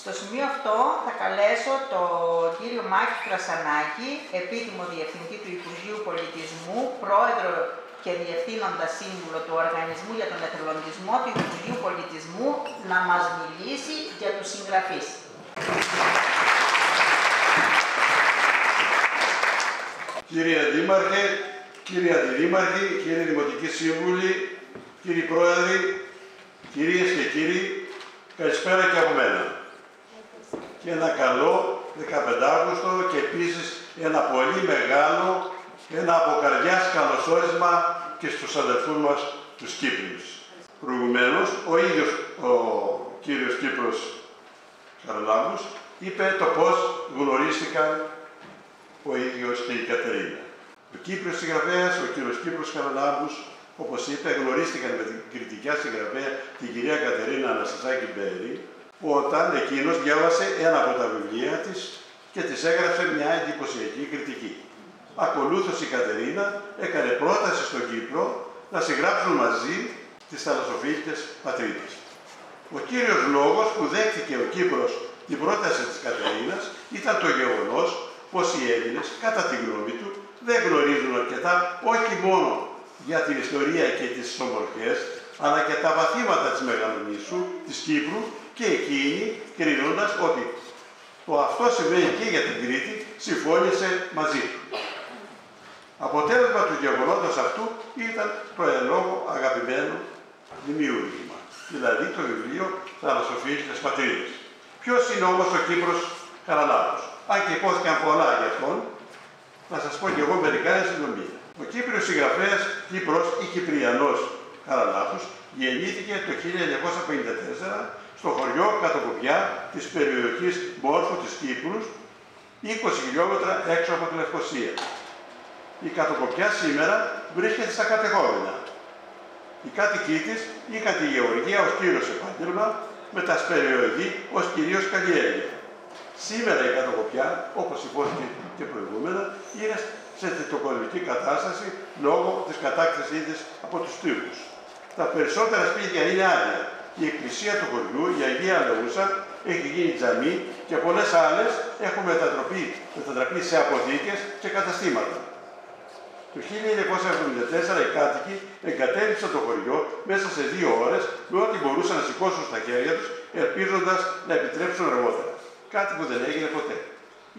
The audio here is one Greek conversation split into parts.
Στο σημείο αυτό θα καλέσω τον κύριο Μάκη Κρασανάκη, επίτιμο Διευθυντή του Υπουργείου Πολιτισμού, Πρόεδρο και Διευθύνοντα Σύμβουλο του Οργανισμού για τον Εθελοντισμό του Υπουργείου Πολιτισμού, να μας μιλήσει για τους συγγραφείς. Κύριε Δήμαρχε, κύριοι Αντιδήμαρχοι, κύριοι Δημοτικοί Σύμβουλοι, κύριοι Πρόεδροι, κυρίες και κύριοι, καλησπέρα και από μένα. Και ένα καλό 15 Αύγουστο και επίσης ένα πολύ μεγάλο, ένα από καρδιάς καλωσόρισμα και στους αδελφούς μας τους Κύπριους. Προηγουμένως, ο ίδιος ο κύριος Κύπρος Χαραλάμπους είπε το πώς γνωρίστηκαν ο ίδιος και η Κατερίνα. Ο Κύπριος συγγραφέας, ο κύριος Κύπρος Χαραλάμπους, όπως είπε, γνωρίστηκαν με την κριτικιά συγγραφέα την κυρία Κατερίνα Αναστασάκη Μπέρη, όταν εκείνος διάβασε ένα από τα βιβλία της και της έγραψε μια εντυπωσιακή κριτική. Ακολούθως η Κατερίνα έκανε πρόταση στον Κύπρο να συγγράψουν μαζί τις θαλασσοφίλητες πατρίδες. Ο κύριος λόγος που δέχτηκε ο Κύπρος την πρόταση της Κατερίνας ήταν το γεγονός πως οι Έλληνες, κατά τη γνώμη του, δεν γνωρίζουν αρκετά όχι μόνο για την ιστορία και τις ομορφιές, αλλά και τα βαθύματα της Μεγαλονήσου, της Κύπρου, και εκείνη, κρίνοντας ότι το αυτό συμβαίνει και για την Κρήτη, συμφώνησε μαζί του. Αποτέλεσμα του γεγονότος αυτού ήταν το εν λόγω αγαπημένο δημιούργημα, δηλαδή το βιβλίο «Θαλασσοφίλητες πατρίδες». Ποιος είναι όμως ο Κύπρος Χαραλάμπους? Αν και υπόθηκαν πολλά για αυτόν, να σας πω και εγώ μερικά εν συντομία. Ο Κύπριος συγγραφέας Κύπρος ή Κυπριανός Χαραλάμπους γεννήθηκε το 1954 στο χωριό Κατοκοπιά της περιοχής Μόρφου της Κύπρου, 20 χιλιόμετρα έξω από τη Λευκοσία. Η Κατοκοπιά σήμερα βρίσκεται στα κατεχόμενα. Οι κάτοικοι της είχαν τη γεωργία ως κύριος επάγγελμα, με τα σπεραιοειδή ως κυρίως καλλιέργεια. Σήμερα η Κατοκοπιά, όπως υπόθηκε και προηγούμενα, είναι σε τετοκομική κατάσταση λόγω της κατάκτησής της από τους Τούρκους. Τα περισσότερα σπίτια είναι άδεια. Η εκκλησία του χωριού, η Αγία Λεούσα, έχει γίνει τζαμί και πολλές άλλες έχουν μετατραπεί σε αποθήκες και καταστήματα. Το 1974 οι κάτοικοι εγκατέλειψαν το χωριό μέσα σε 2 ώρες με ό,τι μπορούσαν να σηκώσουν στα χέρια τους, ελπίζοντας να επιτρέψουν αργότερα. Κάτι που δεν έγινε ποτέ.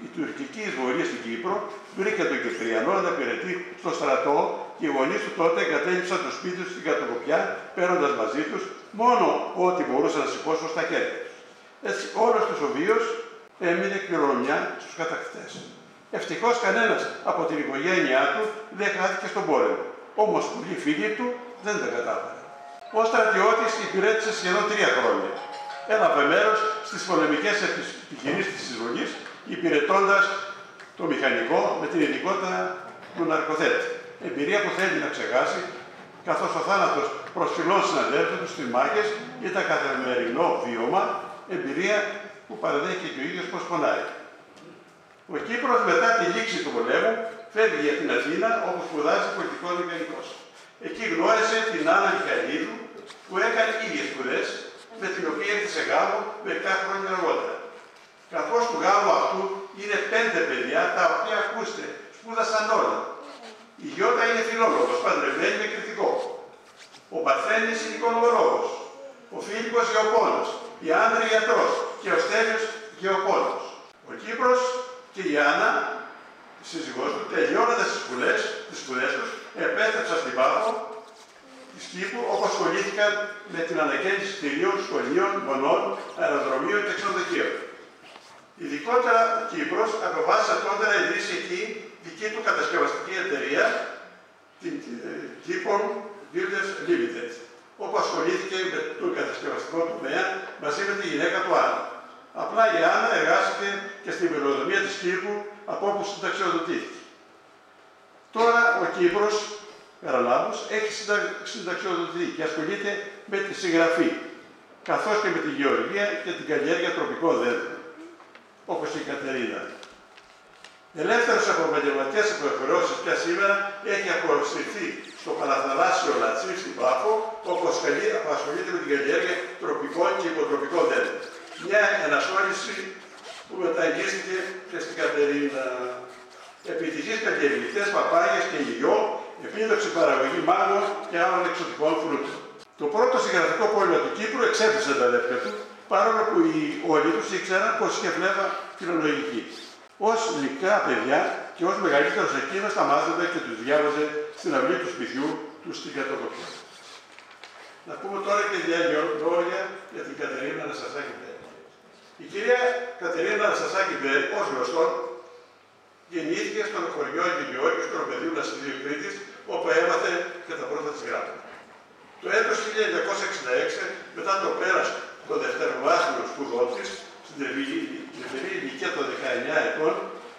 Η τουρκική εισβολή στην Κύπρο βρήκε τον Κυπριανό να υπηρετεί στο στρατό και οι γονείς του τότε εγκατέλειψαν το σπίτι του στην Κατοκοπιά, παίρνοντας μαζί τους μόνο ό,τι μπορούσαν να σηκώσουν στα χέρια τους. Έτσι, όλος τους ο βίος έμεινε κληρονομιά στους κατακτητές. Ευτυχώς κανένας από την οικογένειά του δεν χάθηκε στον πόλεμο. Όμως πολλοί φίλοι του δεν τα κατάφεραν. Ως στρατιώτης υπηρέτησε σχεδόν 3 χρόνια. Έλαβε μέρος στις πολεμικές επιχειρήσεις της εισβολής, υπηρετώντας το μηχανικό με την ειδικότητα του ναρκοθέτη. Εμπειρία που θέλει να ξεχάσει, καθώς ο θάνατος προσφυλών συναδέλφων του στις μάχες ήταν καθημερινό βίωμα, εμπειρία που παραδέχει και ο ίδιος πως πονάει. Ο Κύπρος μετά τη λήξη του πολέμου φεύγει για την Αθήνα, όπου σπουδάζει πολιτικό μηχανικός. Εκεί γνώρισε την Άννα Μιχαηλίδου, που έκανε ίδιες σπουδές, με την οποία έκτισε γάμο μερικά χρόνια αργότερα. Καθώς του γάμου αυτού είναι 5 παιδιά, τα οποία, ακούστε, σπούδασαν όλα. Η Γιώτα είναι φιλόλογος, παντρεμένη με κριτικό. Ο Παρθένης είναι οικονομολόγος. Ο Φίλιππος γεωπόνος. Η Άνδρη γιατρός. Και ο Στέλιος γεωπόνος. Ο Κύπρος και η Άννα, η σύζυγός του, τελειώνοντας τις σπουδές τους, επέστρεψαν στην Πάφο της Κύπρου, όπου ασχολήθηκαν με την ανακαίνιση κτηρίων, σχολείων, μονών, αεροδρομίων και ξενοδοχείων. Ειδικότερα ο Κύπρος αποφάσισε τότε να ιδρύσει εκεί δική του κατασκευαστική εταιρεία, την Κύπρον Builders Limited, όπου ασχολήθηκε με τον κατασκευαστικό τομέα μαζί με τη γυναίκα του Άννα. Απλά η Άννα εργάστηκε και στην πυροδομία της Κύπρου, από όπου συνταξιοδοτήθηκε. Τώρα ο Κύπρος Χαραλάμπους έχει συνταξιοδοτηθεί και ασχολείται με τη συγγραφή, καθώς και με τη γεωργία και την καλλιέργεια τροπικών δέντρων, όπως η Κατερίνα. Ελεύθερος από επαγγελματικές υποχρεώσεις πια σήμερα έχει αποσυρθεί στο παραθαλάσσιο Λατσί στην Πάφο, όπου ασχολείται με την καλλιέργεια τροπικών και υποτροπικών δέντρων. μια ενασχόληση που μεταγγίστηκε και στην Κατερίνα. Επιτυχής καλλιεργητές, παπάγιες και υγειό, επίδοξη παραγωγή μάγκων και άλλων εξωτικών φρούτων. Το πρώτο συγγραφικό πόλεμο του Κύπρου εξέπλησε τα αδέρφια του, παρόλο που όλοι τους ήξεραν πως είχε φλέβα φιλολογική. Ως μικρά παιδιά και ως μεγαλύτερος εκείνος τα μάθαινε και τους διάβαζε στην αυλή του σπιτιού του στην Κατοκοπιά. Να πούμε τώρα και δύο λόγια για την Κατερίνα Αναστασάκη Μπέρη. Η κυρία Κατερίνα Αναστασάκη Μπέρη, ως γνωστόν, γεννήθηκε στον χωριό Γεωργίου Σκοροπεδίου Νασιδίου Κρήτης, όπου έμαθε και τα πρώτα της γράμματα. Το έτος 1966, μετά το πέρας των δευτεροβάθμιων σπουδών της, στην τρυφερή ηλικία των 19 ετών,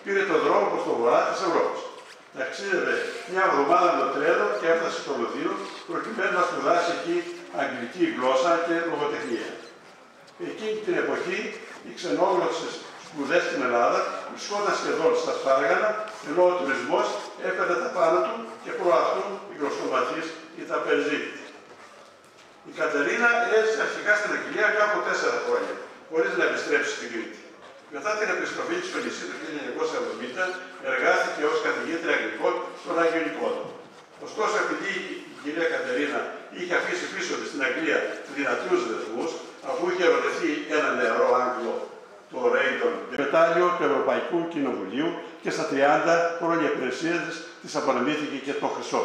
πήρε τον δρόμο προς το βορρά της Ευρώπης. Ταξίδευε μια εβδομάδα με το τρένο και έφτασε στο Λονδίνο, προκειμένου να σπουδάσει εκεί αγγλική γλώσσα και λογοτεχνία. Εκείνη την εποχή, οι ξενόγλωσσες σπουδές στην Ελλάδα βρισκόταν σχεδόν στα σπάργανα, ενώ ο τουρισμός έπαιρνε τα πάνω του και προ αυτού οι γλωσσομαθείς ήταν περιζήτητοι. Η Κατερίνα έζησε αρχικά στην Αγγλία κάπου 4 χρόνια, χωρίς να επιστρέψει στην Κρήτη. Μετά την επιστροφή της στο νησί του 1970, εργάστηκε ως καθηγήτρια αγγλικών στον Άγιο Νικόδο. Ωστόσο, επειδή η κυρία Κατερίνα είχε αφήσει πίσω της στην Αγγλία δυνατούς δεσμούς, αφού είχε ερωτευτεί ένα νεαρό Άγγλο, το Ρέιντον, μετάλλιο του Ευρωπαϊκού Κοινοβουλίου, και στα 30 χρόνια υπηρεσίας της απονεμήθηκε και το χρυσό.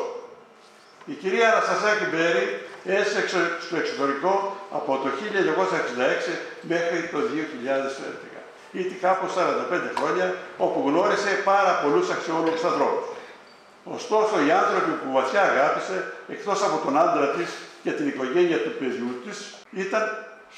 Η κυρία Αναστασάκη Μπέρη έζησε στο εξωτερικό από το 1966 μέχρι το 2011. Ήτι κάπου 45 χρόνια, όπου γνώρισε πάρα πολλούς αξιόλογους ανθρώπους. Ωστόσο, οι άνθρωποι που βαθιά αγάπησε, εκτός από τον άντρα της και την οικογένεια του παιδιού της, ήταν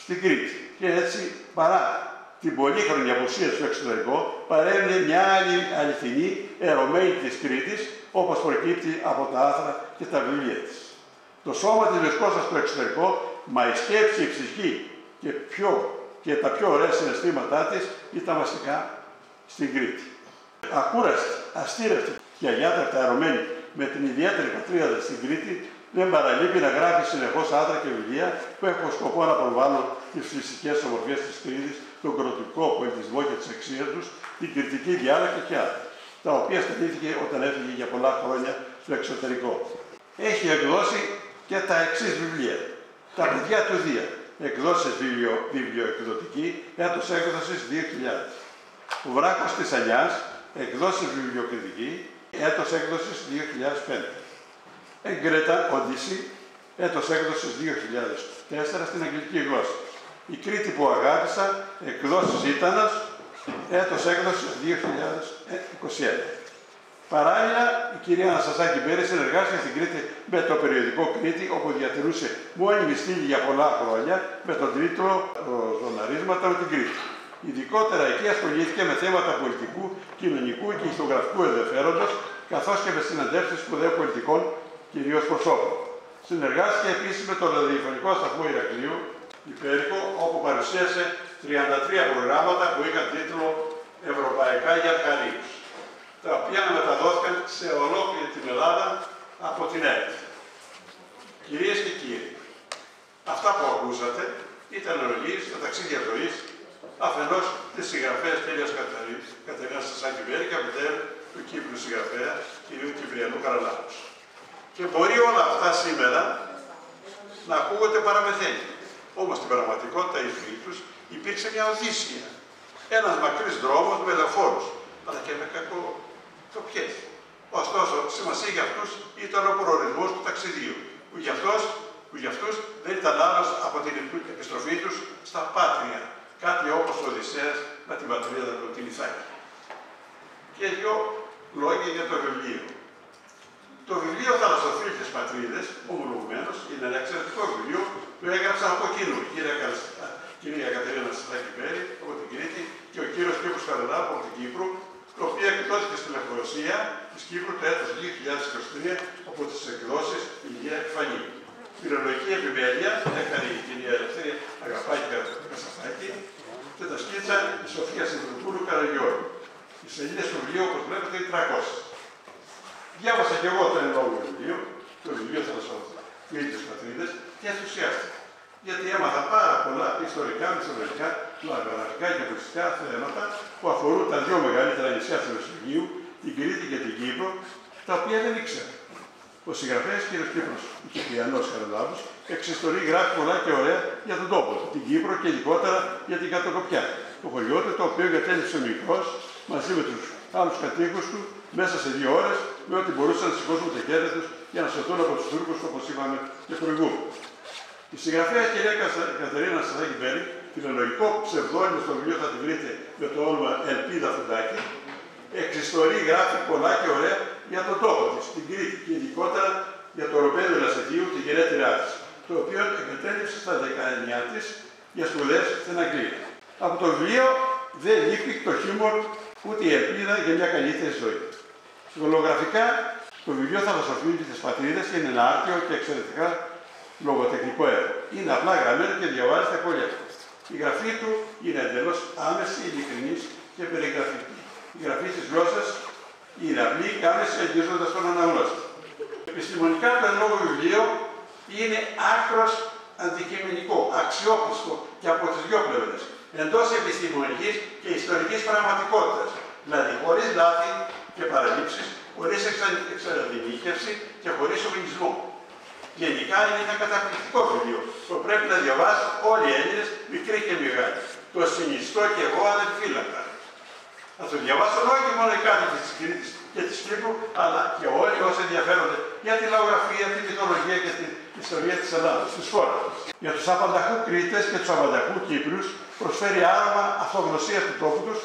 στην Κρήτη. Και έτσι, παρά την πολύχρονη απουσία στο εξωτερικό, παρέμεινε μια άλλη αληθινή ερωμένη της Κρήτης, όπως προκύπτει από τα άθρα και τα βιβλία της. Το σώμα της βρισκόταν στο εξωτερικό, μα η σκέψη, η ψυχή και τα πιο ωραία συναισθήματά της ήταν βασικά στην Κρήτη. Ακούραστη, αστήρευτη και αγιάτρακτα ερωμένη με την ιδιαίτερη πατρίδα στην Κρήτη, δεν παραλείπει να γράφει συνεχώς άθρα και βιβλία που έχουν σκοπό να προβάλλουν τις φυσικές ομορφιές της Κρήτης, τον κροτικό πολιτισμό και τις αξίες τους, την κριτική διάλεκτο και άλλα, τα οποία στενήθηκε όταν έφυγε για πολλά χρόνια στο εξωτερικό. Έχει εκδώσει και τα εξής βιβλία. Τα παιδιά του Δία, εκδόσεις βιβλιοεκδοτική, έτος έκδοσης 2000. Ο Βράκος της Αλιάς, εκδόσεις βιβλιοκριτική, έτος έκδοσης 2005. Εγκρέτα Οντίση, έτος έκδοσης 2004 στην αγγλική γλώσσα. Η Κρήτη που αγάπησα, εκδόσεις Ήτανας, έτος έκδοσης 2021. Παράλληλα, η κυρία Αναστασάκη Μπέρη συνεργάστηκε στην Κρήτη με το περιοδικό Κρήτη, όπου διατηρούσε μόνιμη στήλη για πολλά χρόνια με τον τίτλο «Ζωναρίσματα με την Κρήτη». Ειδικότερα εκεί ασχολήθηκε με θέματα πολιτικού, κοινωνικού και ιστογραφικού ενδιαφέροντος, καθώς και με συνεντεύξεις σπουδαίων πολιτικών, κυρίως προσώπων. Συνεργάστηκε επίσης με το ραδιοφωνικό σταθμό Ηρακλείου, Υπέρικο, όπου παρουσίασε 33 προγράμματα που είχαν τίτλο «Ευρωπαϊκά για Αρχαρίους», τα οποία μεταδόθηκαν σε ολόκληρη την Ελλάδα από την ΕΡΤ. Κυρίες και κύριοι, αυτά που ακούσατε ήταν ολίγης τα ταξίδια ζωής αφενός της συγγραφέας κυρίας Κατερίνας Αναστασάκη Μπέρη και αφετέρου του Κύπρου συγγραφέα κυρίου Κυπριανού Καραλάπους. Και μπορεί όλα αυτά σήμερα να ακούγονται παραμεθένια. Όμως στην πραγματικότητα η ζωή τους υπήρξε μια οδύσσια. Ένας μακρύς δρόμος με λεωφόρους, αλλά και με κακοτοπιές. Ωστόσο, σημασία για αυτούς ήταν ο προορισμός του ταξιδίου, που για αυτούς δεν ήταν άλλος από την επιστροφή τους στα πάτρια, κάτι όπως ο Οδυσσέας με την πατρίδα του, την Ιθάκη. Και δύο λόγια για το βιβλίο. Το βιβλίο «Θαλασσοφίλτες Πατρίδες», ομολογουμένως, είναι ένα εξαιρετικό βιβλίο που έγραψαν από κοινού η κυρία Κατερίνα Αναστασάκη Μπέρη από την Κρήτη και ο κύριος Κύπρος Καραλάπου από την Κύπρο, το οποίο εκδόθηκε στην Λευκορωσία της Κύπρου το έτος 2023 από τις εκδόσεις Ηλία Επιφανή. Φιλολογική επιμέλεια έκανε η κυρία Ελευθερία Αγαπάκη Κασαφάκη και τα σκίτσα η Σοφία Συνδρουπούλου Καραγιώργου. Οι σελίδες του βιβλίου, όπως βλέπετε, είναι 300. Διάβασα και εγώ το εν λόγω βιβλίο, το βιβλίο «Θαλασσοφίλτες Πατρίδες» και ενθουσιάστηκα. Γιατί έμαθα πάρα πολλά ιστορικά, μυθολογικά φλαγογραφικά και πολιτιστικά θέματα που αφορούν τα δύο μεγαλύτερα νησιά του Μεσογείου, την Κρήτη και την Κύπρο, τα οποία δεν ήξερα. Ο συγγραφέας κ. Κύπρος, ο Κυπριανός Καραλάβος, εξιστορεί, γράφει πολλά και ωραία για τον τόπο, την Κύπρο και ειδικότερα για την Κατοκοπιά. Το χωριό του, το οποίο εγκατέλειψε μικρός μαζί με τους άλλους κατοίκους του μέσα σε 2 ώρες, με ό,τι μπορούσαν να σηκώσουν τα χέρια τους για να σωθούν από τους Τούρκους, όπως είπαμε και προηγούμενα. Η συγγραφέα κυρία Κατερίνα Σαράκη-Μπέρι, φιλολογικό ψευδόνυμο στο βιβλίο θα τη βρείτε με το όνομα Ελπίδα Φουντάκη, εξιστορεί, γράφει πολλά και ωραία για τον τόπο της, την Κρήτη και ειδικότερα για το οροπέδιο Λασιτίου, την γενέτειρά της, το οποίο εγκατέλειψε στα 19 της για σπουδές στην Αγγλία. Από το βιβλίο δεν λείπει το χιούμορ ούτε η ελπίδα για μια καλύτερη ζωή. Λογογραφικά, το βιβλίο Θαλασσοφύλλοι της Πατρίδας είναι ένα άρτιο και εξαιρετικά λογοτεχνικό έργο. Είναι απλά γραμμένο και διαβάζεται πολύ εύκολα. Η γραφή του είναι εντελώς άμεση, ειλικρινής και περιγραφική. Η γραφή της γλώσσας είναι απλή και άμεση, αγγίζοντας τον αναγνώστη. Επιστημονικά το εν λόγω βιβλίο είναι άκρος αντικειμενικό, αξιόπιστο και από τις δύο πλευρές, εντός επιστημονικής και ιστορικής πραγματικότητας, δηλαδή χωρίς λάθη και παραλήψεις, χωρίς εξαντλητικεύση και χωρίς σοβινισμό. Γενικά είναι ένα καταπληκτικό βιβλίο που πρέπει να διαβάσουν όλοι οι Έλληνες, μικροί και μεγάλοι. Το συνιστώ και εγώ ανεπιφύλακτα. Θα το διαβάσουν όχι μόνο οι κάτοικοι της Κρήτης και της Κύπρου, αλλά και όλοι όσοι ενδιαφέρονται για τη λαογραφία, τη μυθολογία και την ιστορία της Ελλάδας, της χώρας. Για τους απανταχού Κρήτες και τους απανταχού Κύπριους προσφέρει άρωμα αυτογνωσίας του τόπου τους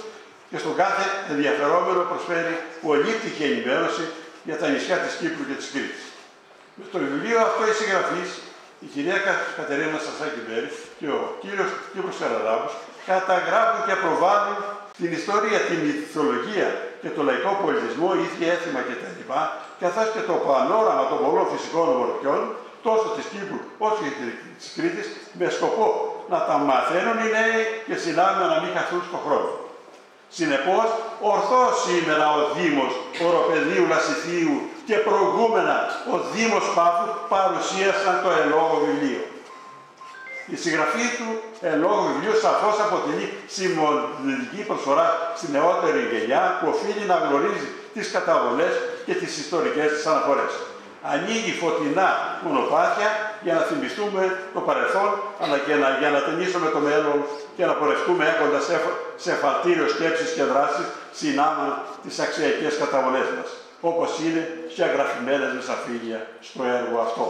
και στον κάθε ενδιαφερόμενο προσφέρει πολύπτυχη ενημέρωση για τα νησιά της Κύπρου και της Κρήτης. Με το βιβλίο αυτό οι συγγραφείς, η κυρία Κατερίνα Σαράκη-Μπέρι και ο κύριος Κύπρος Καραλάβος, καταγράφουν και προβάλλουν την ιστορία, τη μυθολογία και το λαϊκό πολιτισμό, ήθη έθιμα κτλ. Καθώς και το πανόραμα των πολλών φυσικών ομορφιών, τόσο της Κύπρου όσο και της Κρήτης, με σκοπό να τα μαθαίνουν οι νέοι και συνάδελφοι να μην χαθούν στον χρόνο. Συνεπώς, ορθώς σήμερα ο Δήμος Οροπεδίου Λασιτίου και προηγούμενα ο Δήμος Πάφου παρουσίασαν το εν λόγω βιβλίο. Η συγγραφή του εν λόγω βιβλίου σαφώς αποτελεί σημαντική προσφορά στη νεότερη γενιά που οφείλει να γνωρίζει τις καταβολές και τις ιστορικές της αναφορές. Ανοίγει φωτεινά μονοπάτια για να θυμηθούμε το παρελθόν, αλλά και για να ταινίσουμε το μέλλον και να πορευτούμε έχοντας σε εφαλτήριο σκέψεις και δράσεις συνάμα τις αξιακές καταβολές μας, όπως είναι και αγραφημένες με σαφήνεια στο έργο αυτό.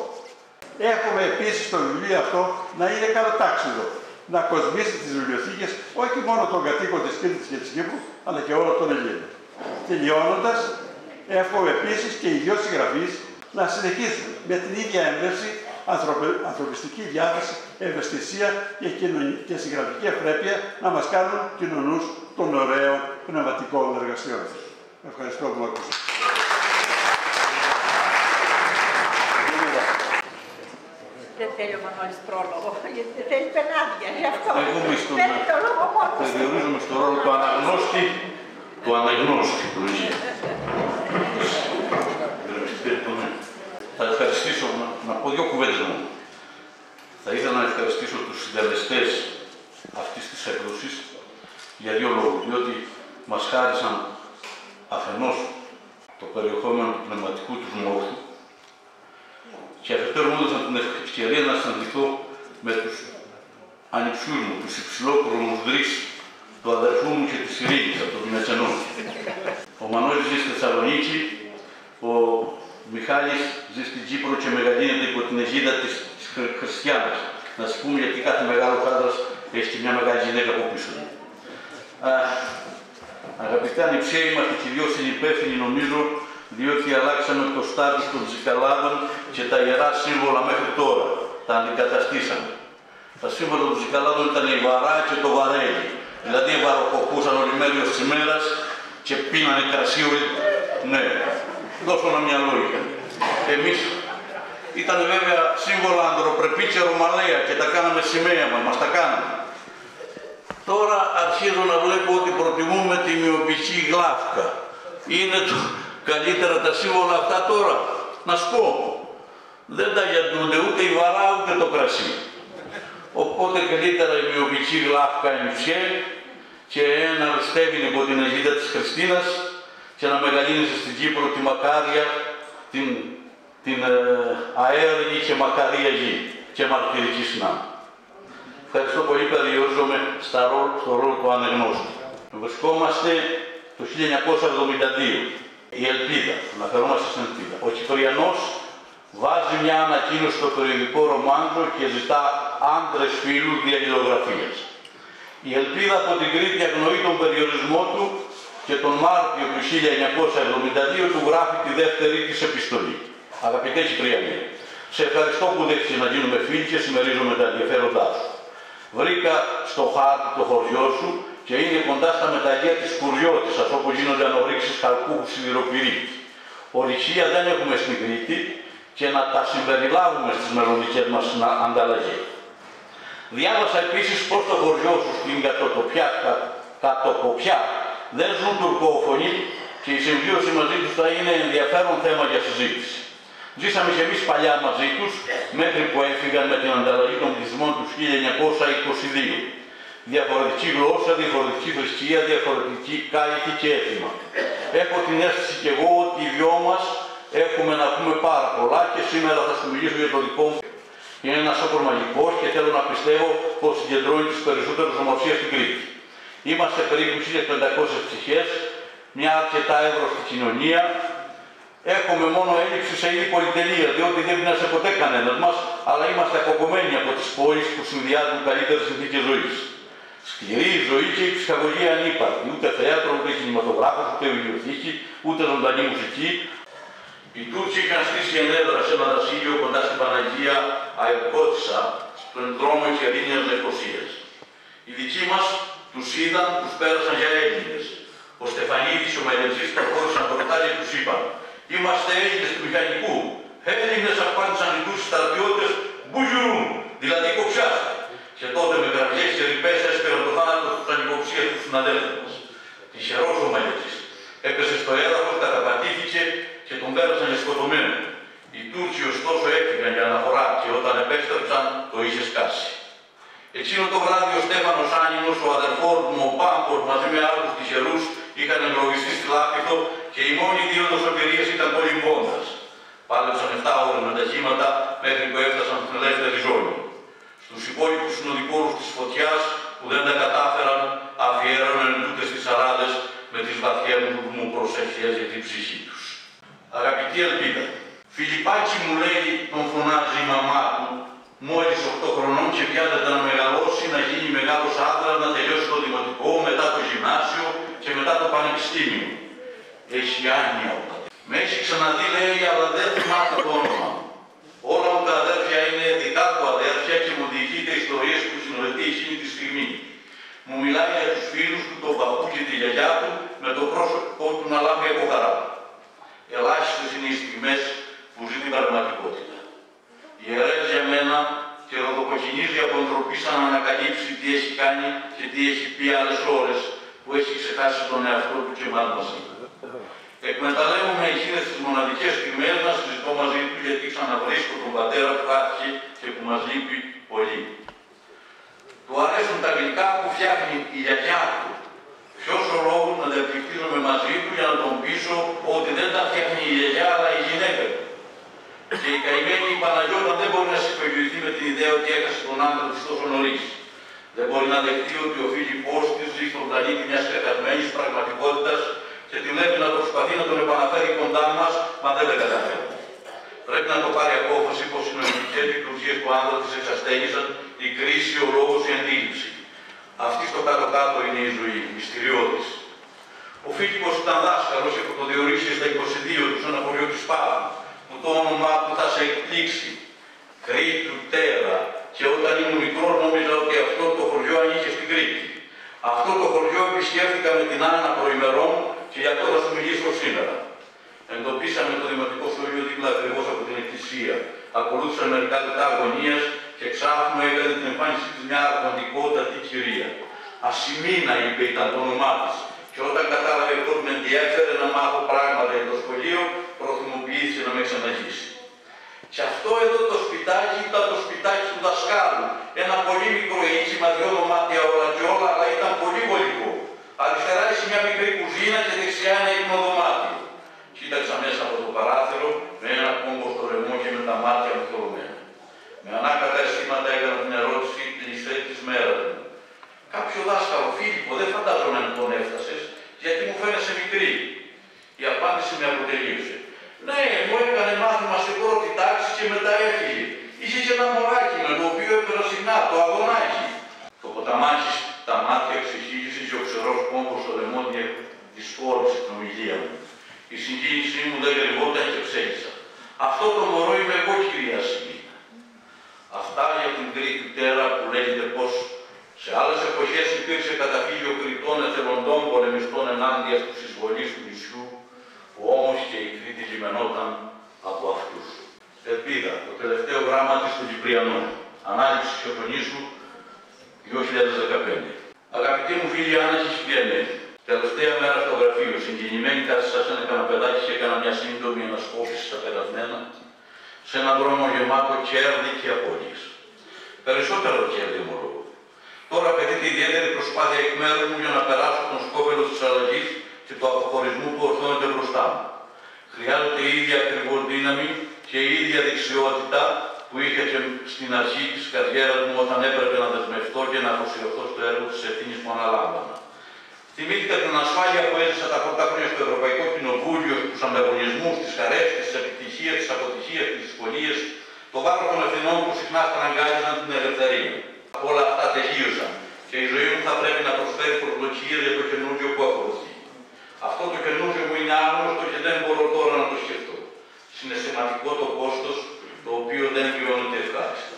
Έχουμε επίσης το βιβλίο αυτό να είναι καλοτάξιδο, να κοσμήσει τις βιβλιοθήκες όχι μόνο των κατοίκων της Κρήτης και της Κύπρου, αλλά και όλων των Ελλήνων. Τελειώνοντας, εύχομαι επίσης και οι δύο συγγραφείς να συνεχίσουν με την ίδια έμπνευση, ανθρωπιστική διάθεση, ευαισθησία και συγγραφική ευπρέπεια να μας κάνουν κοινωνούς των ωραίων πνευματικών εργασιών. Ευχαριστώ που με ακούσατε. Δεν θέλει ο Μανώλης πρόλογο, γιατί δεν θέλει πενάδια, γι' αυτό. Παίρνει το λόγο μόνο. Περιορίζομαι στο ρόλο του αναγνώστη, Θα ευχαριστήσω, να πω 2 κουβέντες μου. Θα ήθελα να ευχαριστήσω τους συντελεστές αυτής της έκδοσης για 2 λόγους. Διότι μας χάρισαν αφενός το περιεχόμενο του πνευματικού τους μόρφου και αφετέρου μου έδωσαν την ευκαιρία να συναντηθώ με τους ανιψιούς μου, τους υψηλόκρονους δρύς του αδερφού μου και της Ειρήνης από το Μινατσενό. Ο Μανώλης ζει στη Θεσσαλονίκη, ο Μιχάλης ζει στην Κύπρο και μεγαλύνεται υπό την αιγίδα της Χριστιάνας. Να σας πούμε γιατί κάθε μεγάλο άντρας έχει και μια μεγάλη γυναίκα από πίσω του. Αγαπητοί ανιψιέ, είμαστε και 2 συνυπεύθυνοι νομίζω, διότι αλλάξαμε το στάτους των Τζικαλάδων και τα ιερά σύμβολα μέχρι τώρα. Τα αντικαταστήσαμε. Τα σύμβολα των Τζικαλάδων ήταν η βαρά και το βαρέλι. Δηλαδή βαροκοπούσαν όλη μέρη ως ημέρας και πίνανε κρασί όλοι. Ναι, δώσω ένα μυαλό είχαν. Εμείς ήταν βέβαια σύμβολα ανδροπρεπή και ρωμαλαία και τα κάναμε σημαία μας τα κάναμε. Τώρα αρχίζω να βλέπω ότι προτιμούμε τη μειοπική γλάφκα. Είναι καλύτερα τα σύμβολα αυτά τώρα. Να σου πω, δεν τα γιαντούνται ούτε η βαρά ούτε το κρασί. Οπότε καλύτερα η μειοπική γλάφκα ημισιέ και ένα ρεστεύει υπό την αιγίδα της Χριστίνας και να μεγαλύνησε στην Κύπρο τη μακάρια, την αέργη και μακαρία γη και μαρτυρική συνάμα. Ευχαριστώ πολύ, περιορίζομαι στο ρόλο του ανεγνώστη. Βρισκόμαστε το 1972. Η ελπίδα, αναφερόμαστε στην ελπίδα. Ο Κυπριανός βάζει μια ανακοίνωση στο περιοδικό Ρομάντζο και ζητά άντρες φίλους διαλληλογραφίας. Η ελπίδα από την Κρήτη αγνοεί τον περιορισμό του και τον Μάρτιο του 1972 του γράφει τη δεύτερη της επιστολή. Αγαπητέ Κυπριανέ, σε ευχαριστώ που δέχτηκες να γίνουμε φίλοι και συμμερίζομαι τα ενδιαφέροντά σου. Βρήκα στο χάρτη το χωριό σου και είναι κοντά στα μεταλλεία της Κουριώτισσας, όπου γίνονται ανορρίξεις χαλκού σιδηροπυρήτη. Ορυχεία δεν έχουμε στην Κρήτη και να τα συμπεριλάβουμε στις μελλοντικές μας ανταλλαγές. Διάβασα επίσης πως το χωριό σου στην Κατοκοπιά δεν ζουν τουρκόφωνοι και η συμβίωση μαζί τους θα είναι ενδιαφέρον θέμα για συζήτηση. Ζήσαμε και εμείς παλιά μαζί τους, μέχρι που έφυγαν με την ανταλλαγή των πληθυσμών του 1922. Διαφορετική γλώσσα, διαφορετική θρησκεία, διαφορετική κάλυτη και έθιμα. Έχω την αίσθηση κι εγώ ότι οι δυο μας έχουμε να πούμε πάρα πολλά και σήμερα θα σου μιλήσω για το δικό μου. Είναι ένας όφος μαγικός και θέλω να πιστεύω πως συγκεντρώνει τις περισσότερες ομορφίες στην Κρήτη. Είμαστε περίπου 1500 ψυχές, μια αρκετά εύρωστη κοινωνία. Έχουμε μόνο έλλειψη σε είδη πολυτελεία, διότι δεν πεινάσε ποτέ κανένας μας, αλλά είμαστε αποκομμένοι από τις πόλεις που συνδυάζουν καλύτερες συνθήκες ζωής. Σκληρή η ζωή και η ψυχαγωγία ανύπαρκτη, ούτε θέατρο, ούτε κινηματογράφος, ούτε βιβλιοθήκη, ούτε ζωντανή μουσική. Οι Τούρκοι είχαν στήσει ενέδρα σε ένα δασίλειο κοντά στην Παναγία Αερκώτισσα, στον δρόμο Κερίνιας Λευκοσίας. Οι δικοί μας τους είδαν, τους πέρασαν για Έλληνες. Ο Στεφανίδης και ο Μελετζής προχώρησαν μπροστά και τους είπαν: «Είμαστε Έλληνες του μηχανικού». Έλληνες, απάντησαν οι Τούρκοι στρατιώτες, «Μπουγιουρούν», δηλαδή κοψιάστε. Και τότε με κραυγές και ρηπές έσπηραν το θάνατο στους ανυποψίες του συναδέλφους μας. Τυχερός ο Μελετζής. Έπεσε στο έδαφος, καταπατήθηκε και τον πέρασαν για σκοτωμένο. Οι Τούρκοι ωστόσο έφυγαν για αναφορά και όταν επέστρεψαν το είχε σκάσει. Εκείνο το βράδυ ο Στέφανος Άνινος, ο αδερφός μου, ο Πάμπος, μαζί με άλλους τυχερούς, είχαν εγκλωβιστεί στη Λάπηθο και η μόνη δίωδος σωτηρίας ήταν κολυμβώντας. Πάλεψαν 7 ώρες με τα κύματα μέχρι που έφτασαν στην ελεύθερη ζώνη. Στους υπόλοιπους συνοδοιπόρους της φωτιάς που δεν τα κατάφεραν, αφιέρωναν τούτες τις αράδες με τις βαθιές μου προσευχές για την ψυχή τους. Αγαπητή ελπίδα, Φιλιππάκη μου λέει, τον φωνάζει η μαμά του, μόλις 8 χρονών και πιάνεται να μεγαλώσει, να γίνει μεγάλος άντρας, να τελειώσει το δημοτικό, μετά το γυμνάσιο και μετά το πανεπιστήμιο. Έχει άνοια. Με έχει ξαναδεί, λέει, αλλά δεν θυμάται το όνομα. Όλα μου τα αδέρφια είναι δικά του αδέρφια και μου διηγείται ιστορίες που συνοηθεί εκείνη τη στιγμή. Μου μιλάει για τους φίλους του, τον παππού και τη γιαγιά του, με το πρόσωπό του να λάβει από χαρά. Ελάχιστες είναι οι στιγμές που ζει την πραγματικότητα. Ιερές για μένα και ροδοκοκκινίζει από ντροπή σαν να ανακαλύψει τι έχει κάνει και τι έχει πει άλλες ώρες που έχει ξεχάσει τον εαυτό του και εμάς μαζί. Εκμεταλλεύομαι εκείνες τις μοναδικές στιγμές να συζητώ μαζί του γιατί ξαναβρίσκω τον πατέρα που χάθηκε και που μας λείπει πολύ. Του αρέσουν τα γλυκά που φτιάχνει η γιαγιά του. Ποιος ο λόγος να διαπληκτίζομαι μαζί του για να τον πείσω ότι δεν τα φτιάχνει η γιαγιά αλλά η γυναίκα του. Και η καημένη η Παναγιώτα δεν μπορεί να συμφιλειωθεί με την ιδέα ότι έχασε τον άντρα της τόσο νωρίς. Δεν μπορεί να δεχτεί ότι ο Φίλιππος της ζει στον πλανήτη μιας πεθασμένης πραγματικότητας και τη βλέπει να προσπαθεί να τον επαναφέρει κοντά μας, μα δεν τα καταφέρει. Πρέπει να το πάρει απόφαση πως οι νοημικές λειτουργίες του άντρα της εξαστέγησαν, η κρίση, ο λόγος, η αντίληψη. Αυτή στο κάτω-κάτω είναι η ζωή, μυστηριώδης. Ο Φίλιππος ήταν δάσκαλος και που το διορίσει στα 22 του σε ένα χωριό της Πάτου, που το όνομά του θα σε εκπλήξει. Κρήτου Τέρα. Και όταν ήμουν μικρός νόμιζα ότι αυτό το χωριό ανήκε στην Κρήτη. Αυτό το χωριό επισκέφθηκα με την Άννα προημερών και γι' αυτό θα σου μιλήσω σήμερα. Εντοπίσαμε το δημοτικό σχολείο δίπλα ακριβώς από την εκκλησία. Ακολούθησαν μερικά λεπτά αγωνίας και ξάφνου έκανε την εμφάνισή της μια αρμοντικότατη κυρία. Ασημίνα, είπε, ήταν το όνομά της. Και όταν κατάλαβε πως με ενδιέφερε να μάθω πράγματα για το σχολείο, προθυμοποιήθηκε να με ξαναγήσει. Και αυτό εδώ το σπιτάκι ήταν το σπιτάκι του δασκάλου. Ένα πολύ μικρό ίτσι με 2 δωμάτια όλα και όλα, αλλά ήταν πολύ γολικό. Αριστερά είχε μια μικρή κουζίνα και δεξιά ένα ύπνο-δωμάτιο. Κοίταξα μέσα από το παράθυρο με ένα κόμπο στο λαιμό και με τα μάτια μου θολωμένα. Με ανάκατα αισθήματα έκανα την ερώτηση της μέρας μου. Κάποιο δάσκαλο, Φίλιππο, δεν φαντάζομαι αν τον έφτασες, γιατί μου φαίνεσαι μικρή. Η απάντηση με αποτελείωσε. Ναι, μου έκανε μάθημα στην πρώτη τάξη και μετά έφυγε. Είχε και ένα μωράκι με το οποίο έπαιρνα συχνά, το Αδωνάκι. Το ποταμάκι τα μάτια ξεχύγησε και ο ξερός κόμπος στο λαιμό δυσκόρυψε την ομιλία μου. Η συγκίνησή μου δεν κρυβόταν και ψέχισα. Αυτό το μωρό είμαι εγώ, κυρία Σιλίνα. Αυτά για την τρίτη μητέρα που λέγεται πως σε άλλες εποχές υπήρξε καταφύγιο Κρητών εθελοντών πολεμιστών ενάντια στους εισβολείς του νησιού, που όμως και η Κρήτη λιμενόταν από αυτούς. Ελπίδα, το τελευταίο γράμμα της του Κυπριανού. Ανάληψη Χιωτονήσου 2015. Αγαπητοί μου φίλοι Άννα και Κυπριανέ, τελευταία μέρα στο γραφείο, συγκινημένη κάθισα σε ένα καναπεδάκι και έκανα μια σύντομη ανασκόπηση στα περασμένα, σε έναν δρόμο γεμάτο κέρδη και απώλειες. Περισσότερο κέρδη ομολόγω. Τώρα απαιτείται ιδιαίτερη προσπάθεια εκ μέρους μου για να περάσω τον σκόπελο της αλλαγής και του αποχωρισμού που ορθώνεται μπροστά μου. Χρειάζεται η ίδια ακριβώς δύναμη και η ίδια δεξιότητα που είχε και στην αρχή της καριέρας μου όταν έπρεπε να δεσμευτώ και να αφοσιωθώ στο έργο της ευθύνης που αναλάμβανα. Θυμήθηκα την ασφάλεια που έζησα τα πρώτα χρόνια στο Ευρωπαϊκό Κοινοβούλιο, τους ανταγωνισμούς, τις χαρές, τις επιτυχίες, τις αποτυχίες, τις δυσκολίες, το βάρος των ευθυνών που συχνά στραγγάλιζαν την ελευθερία. Όλα αυτά τελείωσαν και η ζωή μου θα πρέπει να προσφέρει προσδοκίες για το καινούργιο που ακολουθεί. Αυτό το καινούργιο μου είναι άγνωστο και δεν μπορώ τώρα να το σκεφτώ. Συναισθηματικό το κόστος, το οποίο δεν βιώνεται ευχάριστα.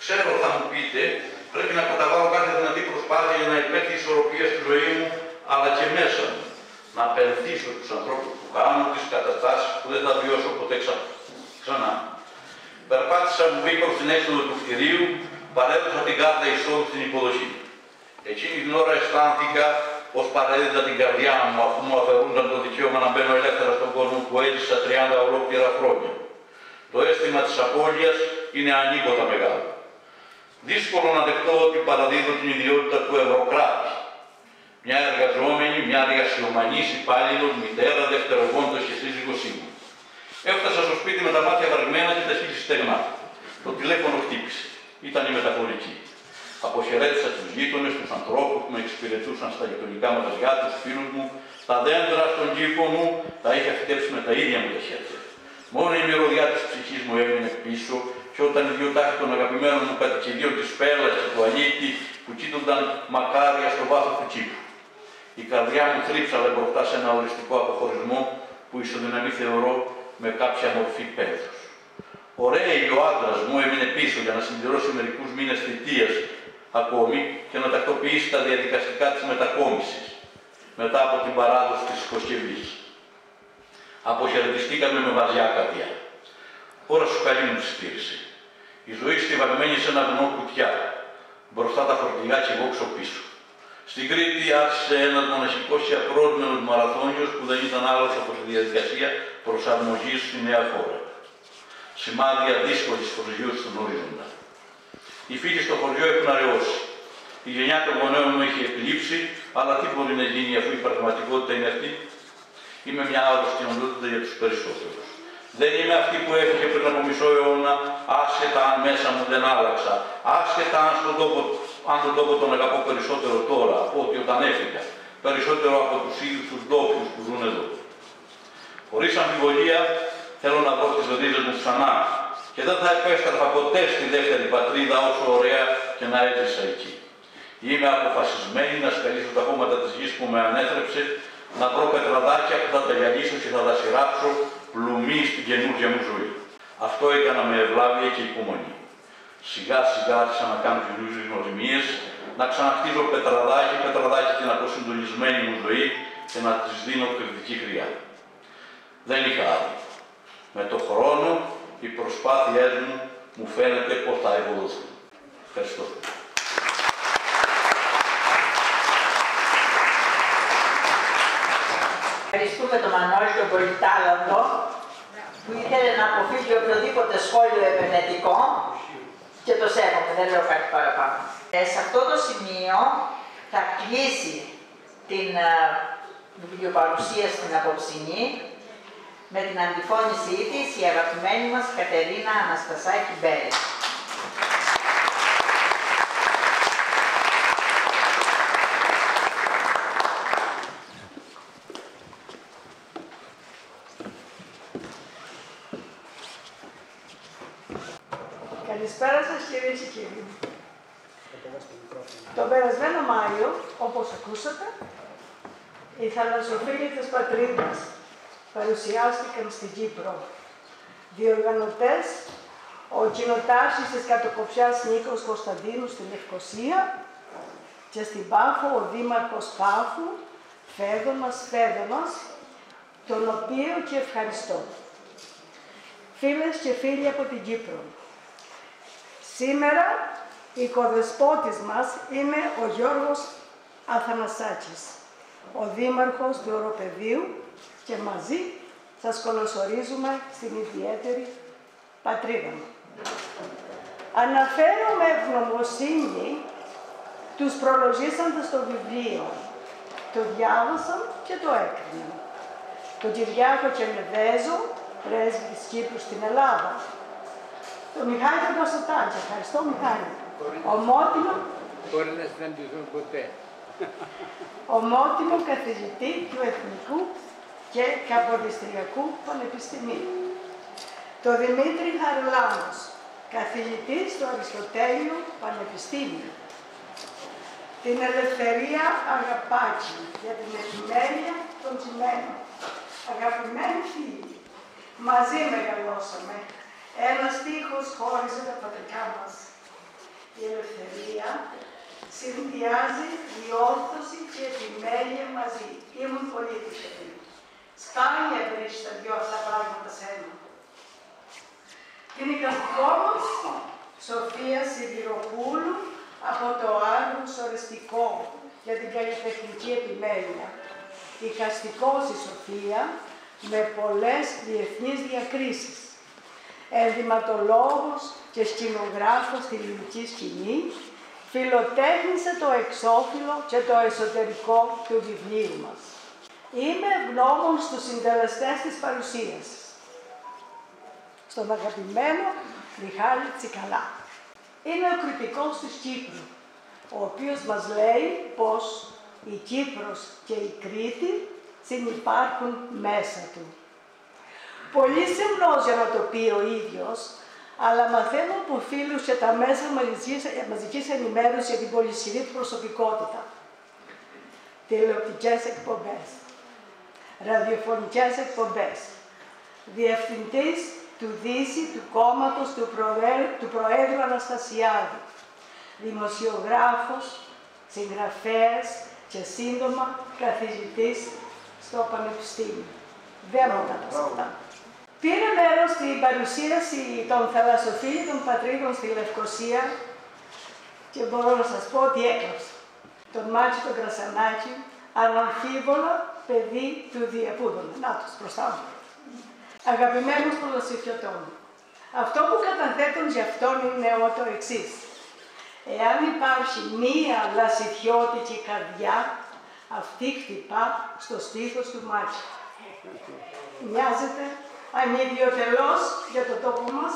Ξέρω, θα μου πείτε, πρέπει να καταβάλω κάθε δυνατή προσπάθεια για να υπέρθει η ισορροπία στη ζωή μου, αλλά και μέσα μου. Να απενθήσω τους ανθρώπους που κάνουν τις καταστάσεις που δεν θα βιώσω ποτέ ξανά. Περπάτησα μου προς την έξοδο του κτηρίου, παρέδωσα την κάρτα εισόδου στην υποδοχή. Εκείνη την ώρα αισθάνθηκα πως παρέδιδα την καρδιά μου, αφού μου αφαιρούνταν το δικαίωμα να μπαίνω ελεύθερα στον κόσμο που έζησα 30 ολόκληρα χρόνια. Το αίσθημα της απώλειας είναι ανίποτα μεγάλο. Δύσκολο να δεχτώ ότι παραδίδω την ιδιότητα του ευρωκράτη. Μια εργαζόμενη, μια εργασιομανής υπάλληλος, μητέρα, δευτερογόντος και σύζυγος ήμουν. Έφτασα στο σπίτι με τα μάτια βαρμένα και τα χείλη στεγνά. Το τηλέφωνο χτύπησε. Ήταν η μεταφορική. Αποχαιρέτησα τους γείτονες, τους ανθρώπους που με εξυπηρετούσαν στα γειτονικά μαγαζιά, τους φίλους μου, τα δέντρα στον κήπο μου, τα είχα φυτέψει με τα ίδια μου τα χέρια. Μόνο η μυρωδιά της ψυχής μου έμεινε πίσω και όταν οι δύο τάχοι των αγαπημένων μου κατοικιδίων της Πέλλας και του Αλίτη που κοίτονταν μακάρια στο βάθος του κήπου. Η καρδιά μου θρύψαλε μπροστά σε ένα οριστικό αποχωρισμό που ισοδυναμεί θεωρώ με κάποια μορφή πένθους. Ο Ρέι, ο άντρας μου, έμεινε πίσω για να συμπληρώσει μερικούς μήνες θητείας ακόμη και να τακτοποιήσει τα διαδικαστικά της μετακόμισης μετά από την παράδοση της Κοσκευής. Αποχαιρετιστήκαμε με βαριά καρδιά. Ώρα σου καλή μου ψηφίρισε. Η ζωή στιβαγμένη σε ένα γνώ κουτιά. Μπροστά τα φορτηγά και εγώ πίσω. Στην Κρήτη άρχισε ένας μοναχικός και απρόσμενος μαραθώνιος που δεν ήταν άλλος από τη διαδικασία προσαρμογής στη νέα χώρα. Σημάδια δύσκολης προσγείωσης στον ορίζοντα. Οι φίλοι στο χωριό έχουν αραιώσει. Η γενιά των γονέων μου έχει εκλείψει, αλλά τι μπορεί να γίνει αφού η πραγματικότητα είναι αυτή. Είμαι μια άρρωστη οντότητα για τους περισσότερους. Δεν είμαι αυτή που έφυγε πριν από μισό αιώνα, άσχετα αν μέσα μου δεν άλλαξα, άσχετα αν τον τόπο τον αγαπώ περισσότερο τώρα από ότι όταν έφυγα, περισσότερο από τους ίδιους τους ντόπιους που ζουν εδώ. Χωρίς αμφιβολία, θέλω να βρω τις ρίζες μου ξανά και δεν θα επέστρεφα ποτέ στη δεύτερη πατρίδα όσο ωραία και να έζησα εκεί. Είμαι αποφασισμένη να σκαλίσω τα χώματα της γης που με ανέθρεψε, να βρω πετραδάκια που θα τα γυαλίσω και θα τα σειράψω πλουμί στην καινούργια μου ζωή. Αυτό έκανα με ευλάβεια και υπομονή. Σιγά σιγά άρχισα να κάνω καινούργιες γνωριμίες, να ξαναχτίζω πετραδάκι την αποσυντονισμένη μου ζωή και να της δίνω κριτική χρειά. Δεν είχα άδειο. Με το χρόνο οι προσπάθειές μου φαίνεται πως θα ευοδοθούν. Ευχαριστώ. Ευχαριστούμε τον Μανώλη τον Πολυτάλαντο. που ήθελε να αποφύγει οποιοδήποτε σχόλιο επενετικό και το σέβομαι, δεν λέω κάτι παραπάνω. Σε αυτό το σημείο θα κλείσει την βιβλιοπαρουσία στην απόψινή με την αντιφώνησή της η αγαπημένη μας Κατερίνα Αναστασάκη Μπέρη. Καλησπέρα σας κυρίες και κύριοι. Τον περασμένο Μάιο, όπως ακούσατε, οι θαλασσοφίλοι της πατρίδας παρουσιάστηκαν στην Κύπρο. Διοργανωτές, ο κοινοτάρχης της Κατοκοπιάς Νίκος Κωνσταντίνου στη Λευκοσία και στην Πάφο ο δήμαρχος Πάφου, Φέδωνας, τον οποίο και ευχαριστώ. Φίλες και φίλοι από την Κύπρο, σήμερα η οικοδεσπότης μας είναι ο Γιώργος Αθανασάκης, ο δήμαρχος του Οροπεδίου και μαζί σας καλωσορίζουμε στην ιδιαίτερη πατρίδα μου. Αναφέρω με ευγνωμοσύνη τους προλογίσαντες στο βιβλίο. Το διάβασαν και το έκριναν. Τον Κυριάκο Κεμεδέζο, πρέσβη της Κύπρου στην Ελλάδα. Το Μιχάλη τον Κωνσταντάκη, ευχαριστώ Μιχάλη. Μπορεί να συναντηθούν ποτέ. Ομότιμο καθηγητή του Εθνικού και Καποδιστριακού Πανεπιστημίου. Το Δημήτρη Χαρλάμος, καθηγητή στο Αριστοτέλειο Πανεπιστήμιο. Την Ελευθερία Αγαπάκη για την επιμέλεια των Τσιμένων. Αγαπημένοι φίλοι, μαζί μεγαλώσαμε. Ένας τείχος χώριζε τα πατρικά μας. Η ελευθερία συνδυάζει διόρθωση και επιμέλεια μαζί. Ήμουν πολύ τυχερή. Σπάνια βρίσκει τα δυο αυτά πράγματα σε ένα. Την εικαστικό μας, Σοφία Σιδηροπούλου, από το Άργος Ορεστικό για την καλλιτεχνική επιμέλεια. Εικαστικός η Σοφία, με πολλές διεθνείς διακρίσεις. Ενδυματολόγος και σκηνογράφος στη λυρική σκηνή, φιλοτέχνησε το εξώφυλλο και το εσωτερικό του βιβλίου μας. Είμαι ευγνώμων στους συντελεστές της παρουσίασης. Στον αγαπημένο Μιχάλη Τσικαλά. Είναι ο κριτικός της Κύπρου, ο οποίος μας λέει πως η Κύπρος και η Κρήτη συνυπάρχουν μέσα του. Πολύ σεμνός για να το πει ο ίδιος, αλλά μαθαίνω από φίλους και τα μέσα μαζικής ενημέρωσης για την πολυσχηρή του προσωπικότητα. Τηλεοπτικές εκπομπές, ραδιοφωνικές εκπομπές, διευθυντής του Δύση του κόμματος του Προέδρου Αναστασιάδη, δημοσιογράφος, συγγραφέας και σύντομα καθηγητής στο Πανεπιστήμιο. Δεν μου τα αυτά. Πήρε μέρος στην παρουσίαση των θαλασσοφίλων πατρίδων στη Λευκοσία και μπορώ να σας πω ότι έκλαψα. Τον Μάτσο τον Κρασανάκη, αναμφίβολα παιδί του Διαπούδωνα. Να τους μπροστά μου. Αγαπημένος πολλοσυφιωτών. Αυτό που καταθέτουν για αυτόν είναι το εξής. Εάν υπάρχει μία λασιθιώτικη καρδιά, αυτή χτυπά στο στήθος του Μάτσου. Μοιάζεται ανιδιοτελώς για το τόπο μας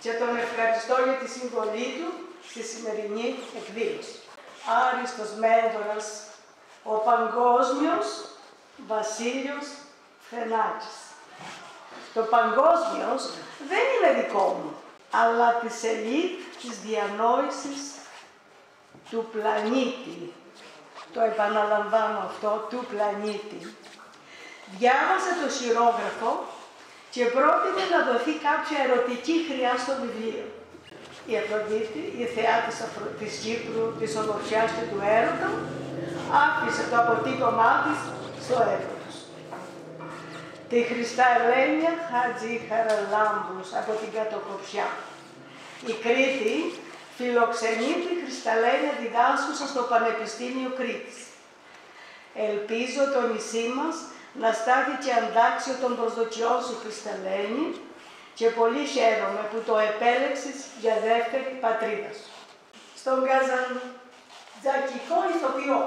και τον ευχαριστώ για τη συμβολή του στη σημερινή εκδήλωση. Άριστος μέντορας, ο παγκόσμιος Βασίλειος Φενάκης. Το παγκόσμιος δεν είναι δικό μου, αλλά της ελίτ της διανόησης του πλανήτη. Το επαναλαμβάνω αυτό, του πλανήτη. Διάβασε το χειρόγραφο και πρότεινε να δοθεί κάποια ερωτική χρειά στο βιβλίο. Η Αφροδίτη, η θεά της Κύπρου, της ομορφιάς και του έρωτα, άφησε το αποτύπωμά της στο έδαφος. Τη Χριστά Ελένια Χατζή Χαραλάμπους από την Κατοκοπιά. Η Κρήτη φιλοξενεί τη Χρισταλένια διδάσκουσα στο Πανεπιστήμιο Κρήτης. Ελπίζω το νησί μας να στάθει και αντάξιο των προσδοκιών σου, Χρισταλένη, και πολύ χαίρομαι που το επέλεξες για δεύτερη πατρίδα σου. Στον καζαντζακικό ηθοποιό.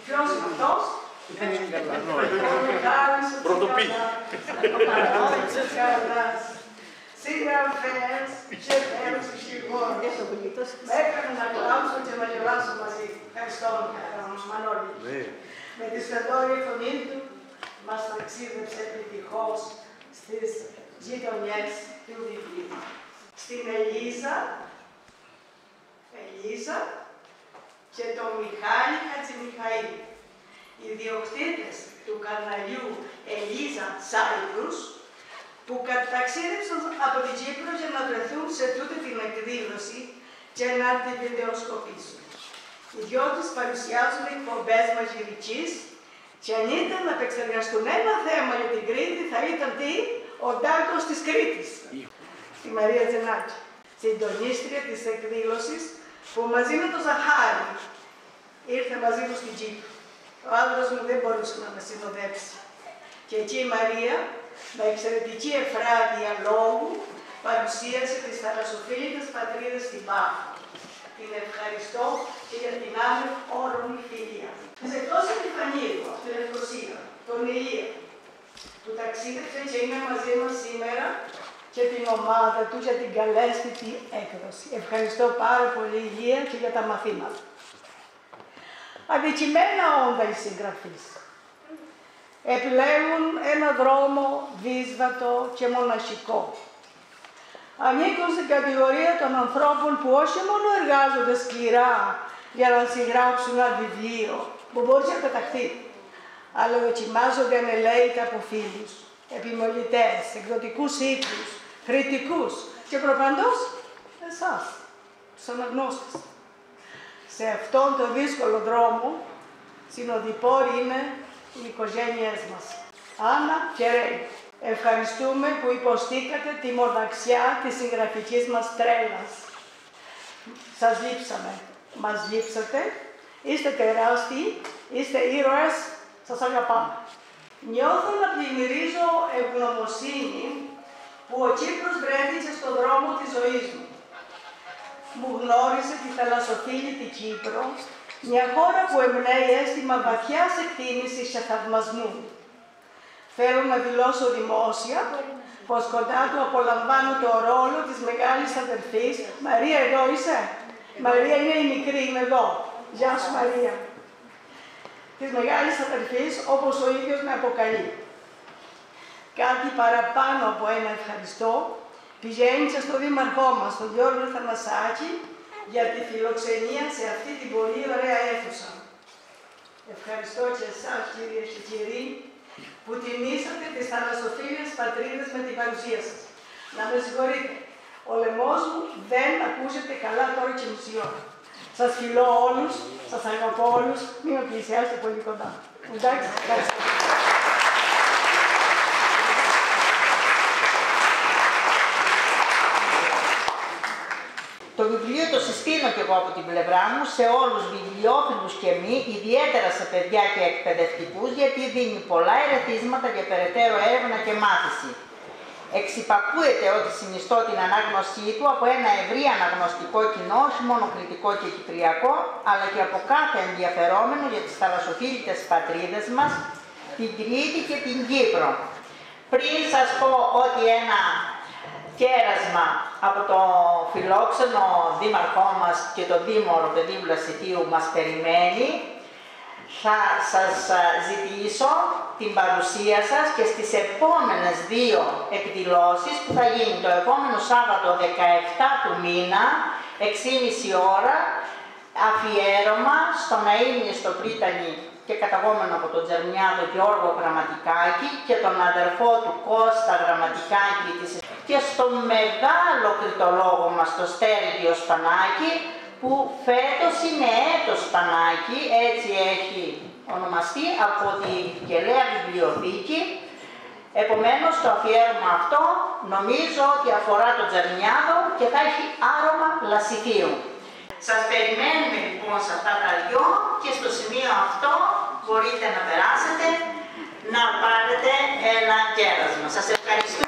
Ποιος είναι αυτός? Πρωτοπή. Συγγραφέας και τέλος ψυχικών. Με έκανε να κλάψω και να γελάσω μαζί. Ευχαριστώ, Μανώλη. Με τη σφεντόρια φωνή του μας ταξίδεψε επιτυχώς στις γειτονιές του βιβλίου. Στην Ελίζα και τον Μιχάλη Χατζημιχαήλ, οι διοκτήτες του καναλιού Ελίζα Cyprus, που ταξίδεψαν από την Κύπρο για να βρεθούν σε τούτη την εκδήλωση και να τη βιντεοσκοπήσουν. Οι δυο τους παρουσιάζουν εκπομπές μαγειρικής και αν ήταν να επεξεργαστούν ένα θέμα για την Κρήτη, θα ήταν τι? Ο Ντάκος της Κρήτης. Στη Μαρία Τζενάκη, συντονίστρια της εκδήλωσης, που μαζί με τον Ζαχάρη ήρθε μαζί μου στην Κύπρο. Ο άντρας μου δεν μπορούσε να με συνοδέψει. Και εκεί η Μαρία, με εξαιρετική ευφράδεια λόγου, παρουσίασε τις θαλασσοφίλητες πατρίδες στην Πάφο. Την ευχαριστώ και για την όρομη φιλία. Εκτός Επιφανείου, από τη Λευκοσία, τον Ηλία, που ταξίδεψε και είναι μαζί μας σήμερα, και την ομάδα του για την καλέσθητη έκδοση. Ευχαριστώ πάρα πολύ, Ηλία, και για τα μαθήματα. Αδικημένα όντα οι συγγραφείς. Επιλέγουν ένα δρόμο δύσβατο και μοναχικό. Ανήκουν στην κατηγορία των ανθρώπων που όχι μόνο εργάζονται σκληρά για να συγγράψουν ένα βιβλίο που μπορεί να πεταχθεί, αλλά δοκιμάζονται ανελαίητα από φίλους, επιμελητές, εκδοτικούς οίκους, κριτικούς και προπαντός εσάς, τους αναγνώστες. Σε αυτόν τον δύσκολο δρόμο, συνοδοιπόροι είναι οι οικογένειές μας. Άννα και Ρέι, ευχαριστούμε που υποστήκατε τη μοναξιά της συγγραφικής μας τρέλας. Σας λείψαμε, μας λείψατε, είστε τεράστιοι, είστε ήρωες, σας αγαπάμε. Νιώθω να πλημμυρίζω ευγνωμοσύνη που ο Κύπρος βρέθηκε στον δρόμο της ζωής μου. Μου γνώρισε τη θαλασσοφίλητη Κύπρο, μια χώρα που εμπνέει αίσθημα βαθιάς εκτίμησης και θαυμασμού. Θέλω να δηλώσω δημόσια πως κοντά του απολαμβάνω το ρόλο της μεγάλης αδερφής. Μαρία, εδώ είσαι? Μαρία είναι η μικρή, είναι εδώ. Γεια σου, Μαρία. Της μεγάλης αδερφής, όπως ο ίδιος με αποκαλεί. Κάτι παραπάνω από ένα ευχαριστώ πηγαίνει και στο δήμαρχό μας, τον Γιώργο Θανασάκη, για τη φιλοξενία σε αυτή την πολύ ωραία αίθουσα. Ευχαριστώ και εσάς, κυρίες και κύριοι, που τιμήσατε τις θαλασσοφίλες πατρίδες με την παρουσία σας. Να με συγχωρείτε, ο λαιμός μου δεν ακούσετε καλά τώρα και μισή ώρα. Σας φιλώ όλους, σας αγαπώ όλους, μην με πλησιάσετε πολύ κοντά. Εντάξει, ευχαριστώ. Το βιβλίο το συστήνω και εγώ από την πλευρά μου σε όλους βιβλιοφίλους και μη, ιδιαίτερα σε παιδιά και εκπαιδευτικούς, γιατί δίνει πολλά ερεθίσματα για περαιτέρω έρευνα και μάθηση. Εξυπακούεται ότι συνιστώ την ανάγνωσή του από ένα ευρύ αναγνωστικό κοινό, όχι μόνο κριτικό και κυπριακό, αλλά και από κάθε ενδιαφερόμενο για τις θαλασσοφίλητες πατρίδες μας, την Κρήτη και την Κύπρο. Πριν σας πω ότι ένα κέρασμα από το φιλόξενο δήμαρχό μας και το δήμορο Πεδίου Λασιτίου μας περιμένει, θα σας ζητήσω την παρουσία σας και στις επόμενες δύο εκδηλώσεις που θα γίνει το επόμενο Σάββατο 17 του μήνα, 6.30 ώρα, αφιέρωμα στον Αΐμνη στο Πρίτανη και καταγόμενο από τον Τζερμιάδο Γιώργο Γραμματικάκη και τον αδερφό του Κώστα Γραμματικάκη και στον μεγάλο κριτολόγο μας, τον Στέργιο Σπανάκη, που φέτος είναι έτος Σπανάκη, έτσι έχει ονομαστεί από τη Κελαία Βιβλιοθήκη. Επομένως, το αφιέρωμα αυτό νομίζω ότι αφορά τον Τζερμιάδο και θα έχει άρωμα λασιθίου. Σας περιμένουμε λοιπόν σε αυτά τα δυο και στο σημείο αυτό μπορείτε να περάσετε να πάρετε ένα κέρασμα. Σας ευχαριστώ.